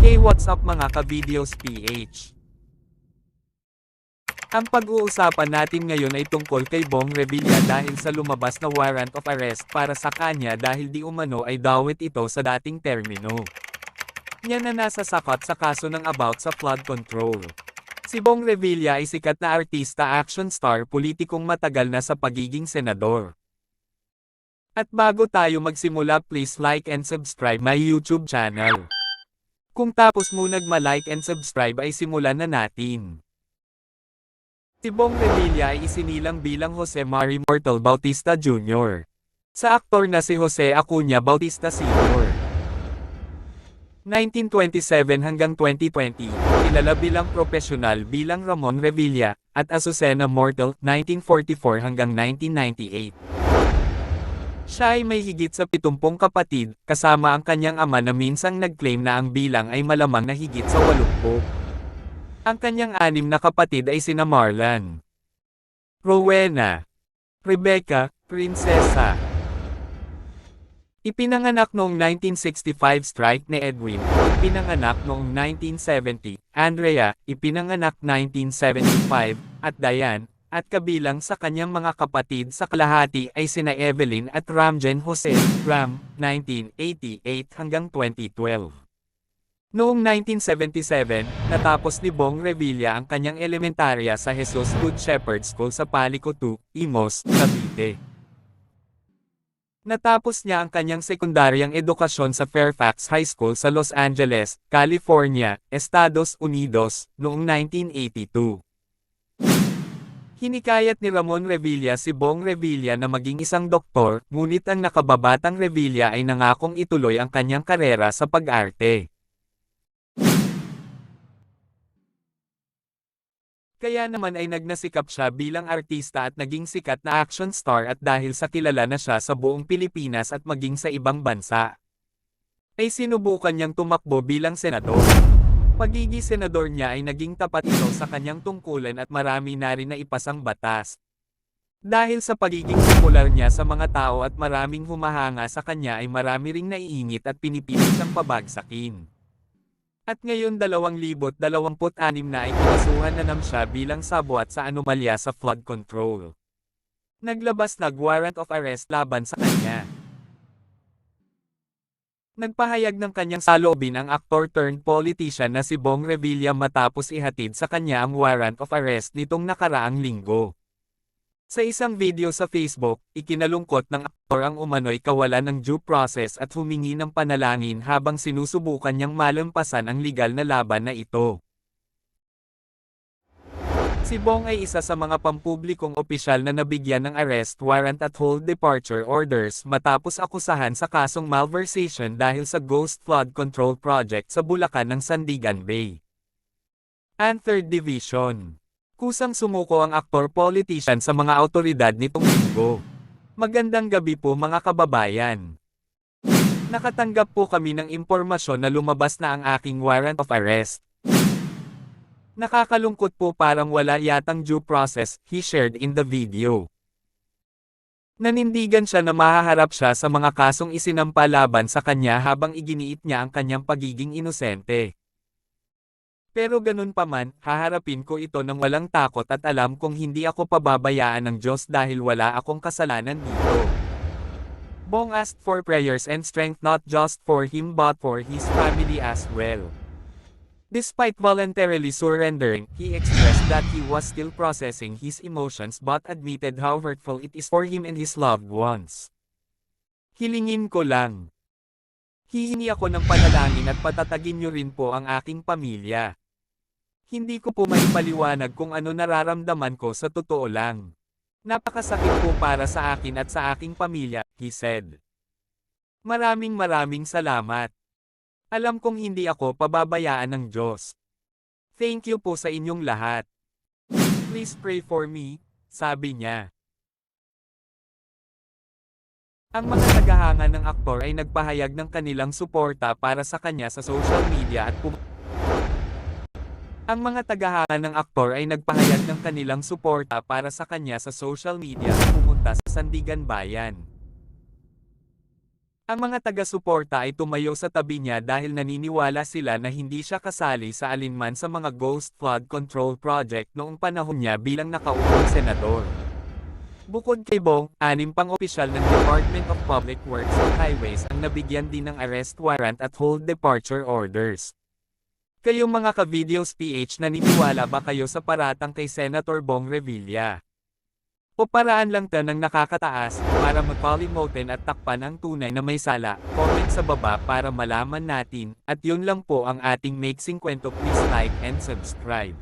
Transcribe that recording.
Hey, what's up mga ka-videos PH? Ang pag-uusapan natin ngayon ay tungkol kay Bong Revilla dahil sa lumabas na warrant of arrest para sa kanya dahil di umano ay dawit ito sa dating termino niya na nasa sakat sa kaso ng about sa flood control. Si Bong Revilla ay sikat na artista, action star, politikong matagal na sa pagiging senador. At bago tayo magsimula, please like and subscribe my YouTube channel. Kung tapos mo nagma-like and subscribe ay simulan na natin. Si Bong Revilla ay isinilang bilang Jose Mari Mortal Bautista Jr. sa aktor na si Jose Acuña Bautista Sr. 1927 hanggang 2020, kilala bilang profesional bilang Ramon Revilla, at Azucena Mortal, 1944 hanggang 1998. Siya ay may higit sa 70 kapatid, kasama ang kanyang ama na minsang nag-claim na ang bilang ay malamang na higit sa 80. Ang kanyang 6 na kapatid ay sina Marlon, Rowena, Rebecca, Prinsesa. Ipinanganak noong 1965 Strike ni Edwin, ipinanganak noong 1970, Andrea, ipinanganak 1975, at Diane, at kabilang sa kanyang mga kapatid sa kalahati ay sina Evelyn at Ramjen Jose, Ram, 1988 hanggang 2012. Noong 1977, natapos ni Bong Revilla ang kanyang elementarya sa Jesus Good Shepherd School sa Palico 2, Imos, Cavite. Natapos niya ang kanyang sekundaryang edukasyon sa Fairfax High School sa Los Angeles, California, Estados Unidos, noong 1982. Hinikayat ni Ramon Revilla si Bong Revilla na maging isang doktor, ngunit ang nakababatang Revilla ay nangakong ituloy ang kanyang karera sa pag-arte. Kaya naman ay nagnasikap siya bilang artista at naging sikat na action star at dahil sa kilala na siya sa buong Pilipinas at maging sa ibang bansa, ay sinubukan niyang tumakbo bilang senador. Pagiging senador niya ay naging tapat ito sa kanyang tungkulan at marami na rin na ipasang batas. Dahil sa pagiging popular niya sa mga tao at maraming humahanga sa kanya ay marami ring naiingit at pinipilit siyang pabagsakin. At ngayon 2026 na ay kinasuhan na naman siya bilang sabwat sa anomalya sa flood control. Naglabas warrant of arrest laban sa kanya. Nagpahayag ng kanyang saloobin ang aktor-turned-politician na si Bong Revilla matapos ihatid sa kanya ang warrant of arrest nitong nakaraang linggo. Sa isang video sa Facebook, ikinalungkot ng aktor ang umano'y kawalan ng due process at humingi ng panalangin habang sinusubukan niyang malampasan ang legal na laban na ito. Si Bong ay isa sa mga pampublikong opisyal na nabigyan ng arrest warrant at hold departure orders matapos akusahan sa kasong malversation dahil sa Ghost Flood Control Project sa Bulacan ng Sandigan Bay and 3rd Division. Kusang sumuko ang aktor-politician sa mga awtoridad nitong linggo. Magandang gabi po mga kababayan. Nakatanggap po kami ng impormasyon na lumabas na ang aking warrant of arrest. Nakakalungkot po, parang wala yatang due process, he shared in the video. Nanindigan siya na mahaharap siya sa mga kasong isinampa laban sa kanya habang iginiit niya ang kanyang pagiging inosente. Pero ganun pa man, haharapin ko ito ng walang takot at alam kong hindi ako pababayaan ng Diyos dahil wala akong kasalanan dito. Bong asked for prayers and strength not just for him but for his family as well. Despite voluntarily surrendering, he expressed that he was still processing his emotions but admitted how hurtful it is for him and his loved ones. Hilingin ko lang. Hihingi ako ng panalangin at patatagin niyo rin po ang aking pamilya. Hindi ko po maipaliwanag kung ano nararamdaman ko sa totoo lang. Napakasakit po para sa akin at sa aking pamilya, he said. Maraming salamat. Alam kong hindi ako pababayaan ng Diyos. Thank you po sa inyong lahat. Please pray for me, sabi niya. Ang mga tagahanga ng aktor ay nagpahayag ng kanilang suporta para sa kanya sa social media at Ang mga tagahanga ng aktor ay nagpahayag ng kanilang suporta para sa kanya sa social media at pumunta sa Sandigan Bayan. Ang mga taga-suporta ay tumayo sa tabi niya dahil naniniwala sila na hindi siya kasali sa alinman sa mga Ghost Flood Control Project noong panahon niya bilang nakaupong senador. Bukod kay Bong, 6 pang opisyal ng Department of Public Works and Highways ang nabigyan din ng arrest warrant at hold departure orders. Kayong mga ka-videos PH, naniniwala ba kayo sa paratang kay Senator Bong Revilla? O paraan lang to ng nakakataas, para makalimutin at takpan ang tunay na may sala? Comment sa baba para malaman natin, at yun lang po ang ating maiksing kwento. Please like and subscribe.